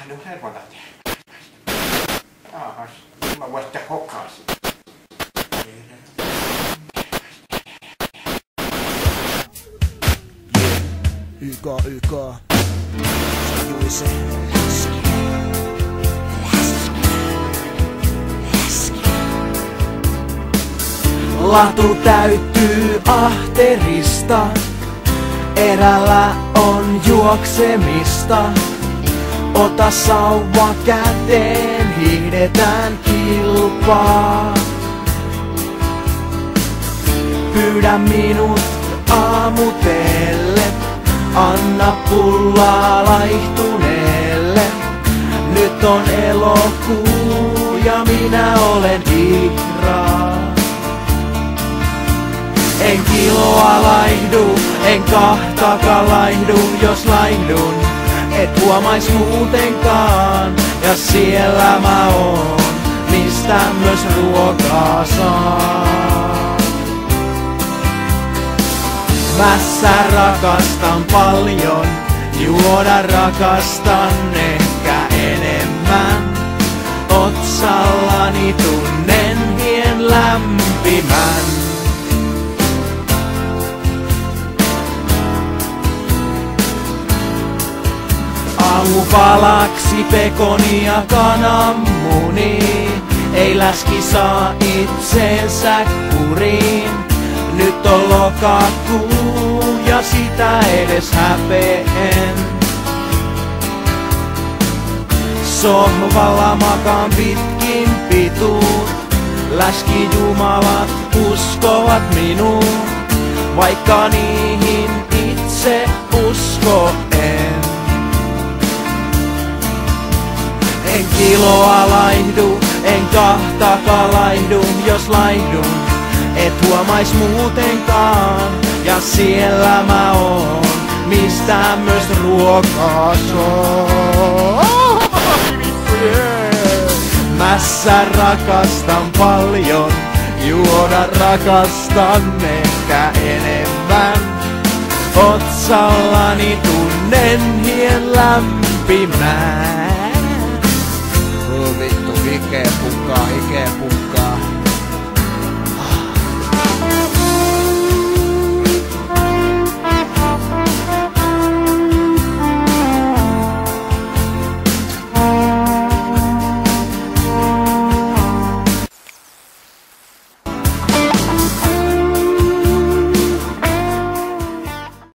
Nu helpotat. Jaahas, mä vasta hokasin. YK. Juise. Latu täyttyy ahterista, erällä on juoksemista. Ota sauva käteen, hiihdetään kilpaa. Pyydä minut aamutelle, anna pullaa laihtuneelle. Nyt on elokuu ja minä olen hihraa. En kiloa laihdu, en kahtakaan laihdu, jos laihdun. Et huomais muutenkaan, ja siellä mä oon, mistä myös ruokaa saa. Mässä rakastan paljon, juoda rakastan ehkä enemmän. Otsallani tunnen hien lämpimän. Aamupalaksi pekonia kananmuni, ei läski saa itsensä kuriin. Nyt on lokakuu ja sitä edes häpeen. Sohvalla makaan pitkin pituut, läskijumalat uskovat minuun, vaikka niihin itse usko en. En kiloa laihdu, en kahtakaan laihdu, jos laihdun. Et huomais muutenkaan, ja siellä mä oon, mistä myös ruokaa saa. Mässä rakastan paljon, juoda rakastan ehkä enemmän. Otsallani tunnen hien lämpimän. Vittu, hikeä pukkaa.